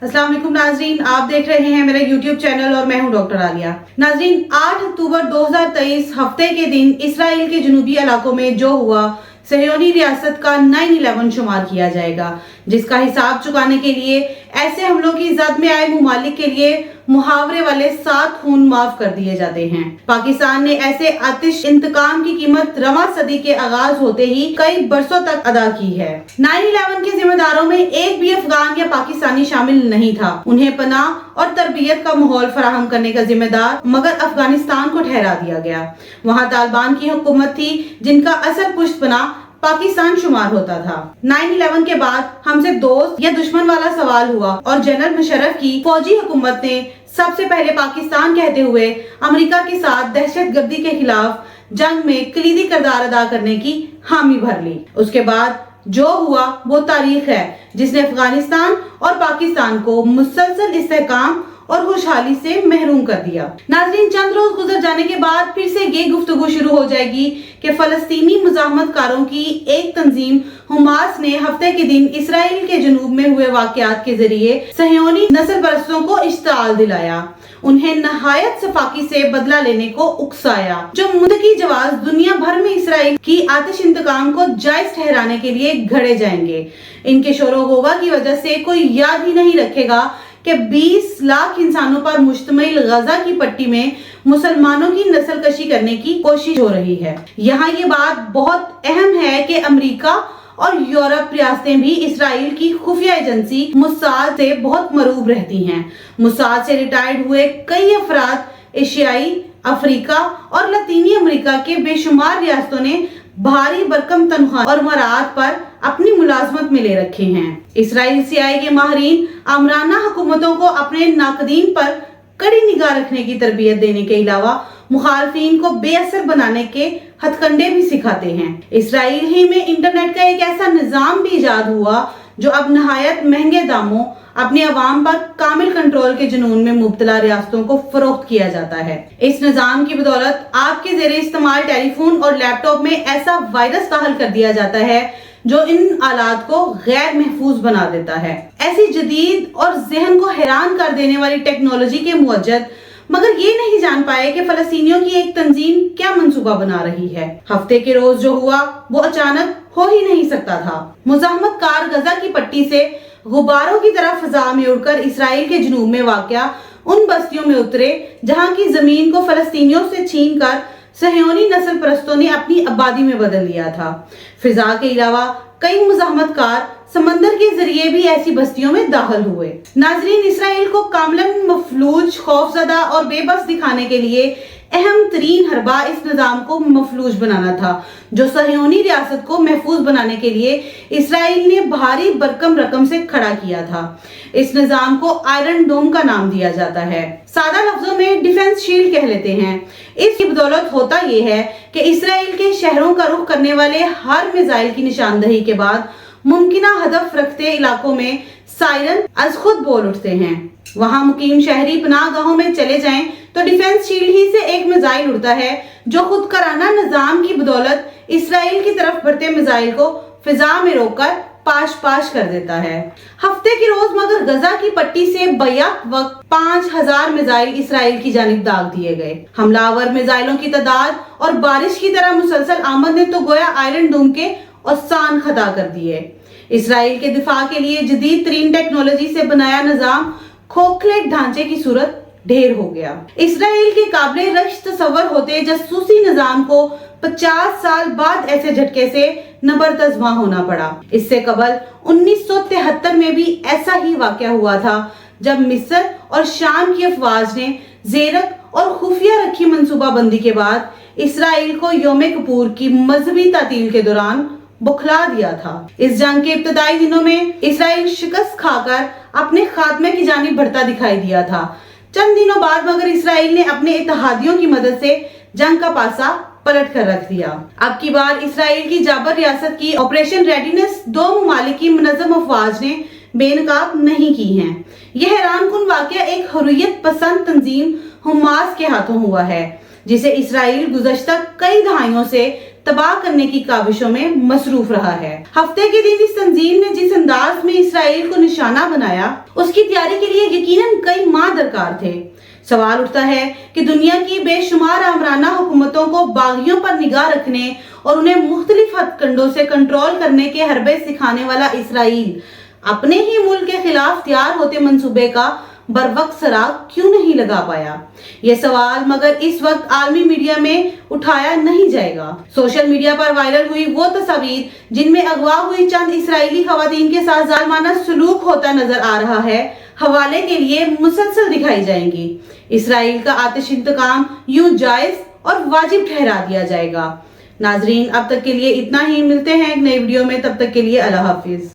अस्सलाम वालेकुम नाजरीन, आप देख रहे हैं मेरा YouTube चैनल और मैं हूं डॉक्टर आलिया। नाजरीन, 8 अक्टूबर 2023 हफ्ते के दिन इसराइल के जनूबी इलाकों में जो हुआ सहयोनी रियासत का 9/11 शुमार किया जाएगा, जिसका हिसाब चुकाने के लिए ऐसे हमलों की जद में आए मुमालिक के लिए मुहावरे वाले 7 खून माफ कर दिए जाते हैं। पाकिस्तान ने ऐसे आतिश इंतकाम की कीमत रवां सदी के आगाज होते ही कई बरसों तक अदा की है। 9/11 के जिम्मेदारों में एक भी अफगान या पाकिस्तानी शामिल नहीं था। उन्हें पनाह और तरबियत का माहौल फराहम करने का जिम्मेदार मगर अफगानिस्तान को ठहरा दिया गया। वहाँ तालिबान की हुकूमत थी जिनका असल पुष्तपनाह पाकिस्तान शुमार होता था। 9/11 के बाद हमसे दोस्त या दुश्मन वाला सवाल हुआ और जनरल मुशर्रफ की फौजी हुकूमत ने सबसे पहले पाकिस्तान कहते हुए अमेरिका के साथ दहशतगर्दी के खिलाफ जंग में कलीदी किरदार अदा करने की हामी भर ली। उसके बाद जो हुआ वो तारीख है जिसने अफगानिस्तान और पाकिस्तान को मुसलसल इस्तेहकाम और खुशहाली से महरूम कर दिया। नाज़रीन, चंद रोज गुजर जाने के बाद फिर से ये गुफ्तगू शुरू हो जाएगी कि फलस्तीनी मुजाहमतकारों की एक तंजीम हमास ने हफ्ते के दिन इसराइल के जनूब में हुए वाकयात के जरिए सहयोनी नस्ल परस्तों को इश्ताल दिलाया, उन्हें नहायत सफाकी से बदला लेने को उकसाया, जो मुंतकी जवाब दुनिया भर में इसराइल की आतिश इंतकाम को जायज ठहराने के लिए घड़े जाएंगे। इनके शोरो गोवा की वजह से कोई याद ही नहीं रखेगा कि 20 लाख इंसानों पर मुश्तमिल गजा की पट्टी में मुसलमानों की नस्लकशी करने की कोशिश हो रही है। यहाँ ये बात बहुत अहम है कि अमेरिका और यूरोप रियासतें भी इसराइल की खुफिया एजेंसी मुसाद से बहुत मरूब रहती हैं। मुसाद से रिटायर्ड हुए कई अफराद एशियाई, अफ्रीका और लतीनी अमेरिका के बेशुमार रियासतों ने भारी भरकम तनख्वाह और मराद पर अपनी मुलाजमत में ले रखे हैं। इसराइल सीआई के माहिरीन आमराना हुकूमतों को अपने नाकदीन पर कड़ी निगाह रखने की तरबियत देने के अलावा मुखालफीन को बेअसर बनाने के हथकंडे भी सिखाते हैं। इसराइल ही में इंटरनेट का एक ऐसा निजाम भी इजाद हुआ जो अब नहायत महंगे दामों अपने अवाम पर कामिल कंट्रोल के जुनून में मुब्तला रियासतों को फरोख्त किया जाता है। इस निजाम की बदौलत आपके ज़ेरे इस्तेमाल टेलीफोन और लैपटॉप में ऐसा वायरस दाखिल कर दिया जाता है जो इन आलात को गैर महफूज बना देता है। ऐसी जदीद और जहन को हैरान कर देने वाली टेक्नोलॉजी के मुअज्जद मगर ये नहीं जान पाए कि फलस्तीनियों की एक तंजीम क्या मंसूबा बना रही है। हफ्ते के रोज जो हुआ वो अचानक हो ही नहीं सकता था। मुजाहमतकार गजा की पट्टी से गुब्बारों की तरह फिजा में उड़कर इसराइल के जनूब में वाक़या उन बस्तियों में उतरे जहां की जमीन को फलस्तीनियों से छीन कर सहयोनी नस्ल परस्तों ने अपनी आबादी में बदल लिया था। फिजा के अलावा कई मुजाहमतकार समंदर के जरिए भी ऐसी बस्तियों में दाखिल हुए। नाजरीन, इसराइल को कामलन मफलूज, खौफजदा और बेबस दिखाने के लिए अहम तरीन हरबा इस निजाम को मफलूज बनाना था, जो सहयोनी रियासत को महफूज बनाने के लिए इसराइल ने भारी भरकम रकम से खड़ा किया था। इस निजाम को आयरन डोम का नाम दिया जाता है, सादा लफ्जों में डिफेंस शील्ड कह लेते हैं। इसकी बदौलत होता यह है कि इसराइल के शहरों का रुख करने वाले हर मिसाइल की निशानदही के बाद मुमकिना हदफ रखते इलाकों में सायरन अज खुद बोल उठते हैं। वहां मुकीम शहरी पनाहगाहों में चले जाएं तो डिफेंस शील्ड ही से एक मिसाइल उड़ता है जो खुद कराना निजाम की बदौलत इसराइल की तरफ बढ़ते मिसाइल को फिजा में रोककर पाश पाश कर देता है। हफ्ते के रोज मगर गजा की पट्टी से बैक वक्त 5000 मिसाइल इसराइल की जानिब दाग दिए गए। हमलावर मिसाइलों की तादाद और बारिश की तरह मुसलसल आमद ने तो गोया आयरन डोम के औसान खता कर दिए। इसराइल के दिफा के लिए जदीद तरीन टेक्नोलॉजी से बनाया निजाम खोखले ढांचे की सूरत ढेर हो गया। इसराइल के काबिल रश्क तसव्वुर होते जासूसी निजाम को 50 साल बाद ऐसे झटके से नबरदज़्मा होना पड़ा। इससे कबल 1973 में भी ऐसा ही वाकया हुआ था जब मिस्र और शाम की अफवाज ने जेरक और खुफिया रखी मंसूबाबंदी के बाद इसराइल को यौम कपूर की मजहबी तातील के दौरान बुखला दिया था। इस जंग के इब्तदाई दिनों में इसराइल शिकस्त खाकर अपने खात्मे की जानिब बढ़ता दिखाई दिया था। चंद दिनों बाद मगर इसराइल ने अपने इत्तेहादियों की मदद से जंग का पासा पलट कर रख दिया। अब की बार इसराइल की जाबर रियासत की ऑपरेशन रेडीनेस 2 ममालिक की मुनज़्ज़म अफवाज ने बेनकाब नहीं की हैं। यह हैरानकुन वाकया एक हुर्रियत पसंद तंजीम हमास के हाथों हुआ है, जिसे इसराइल गुज़श्ता कई दहाइयों से तबाह करने की काविशों में मसरूफ रहा है। हफ्ते के दिन इस तंजीम ने जिस अंदाज में इसराइल को निशाना बनाया, उसकी तैयारी के लिए यकीनन कई माह दरकार थे। सवाल उठता है कि दुनिया की बेशुमार आमराना हुकूमतों को बागियों पर निगाह रखने और उन्हें मुख्तलिफ हथकंडों से कंट्रोल करने के हरबे सिखाने वाला इसराइल अपने ही मुल्क के खिलाफ तैयार होते मंसूबे का बरवक्त सराग क्यों नहीं लगा पाया? ये सवाल मगर इस वक्त आलमी मीडिया में उठाया नहीं जाएगा। सोशल मीडिया पर वायरल हुई वो तस्वीर जिनमें अगवा हुई चंद इस्राएली खवातीन के साथ जालिमाना सलूक होता नजर आ रहा है, हवाले के लिए मुसलसल दिखाई जाएंगी। इसराइल का आतिश इंतकाम यूं जायज और वाजिब ठहरा दिया जाएगा। नाजरीन, अब तक के लिए इतना ही। मिलते हैं एक नई वीडियो में, तब तक के लिए अल्लाह हाफिज।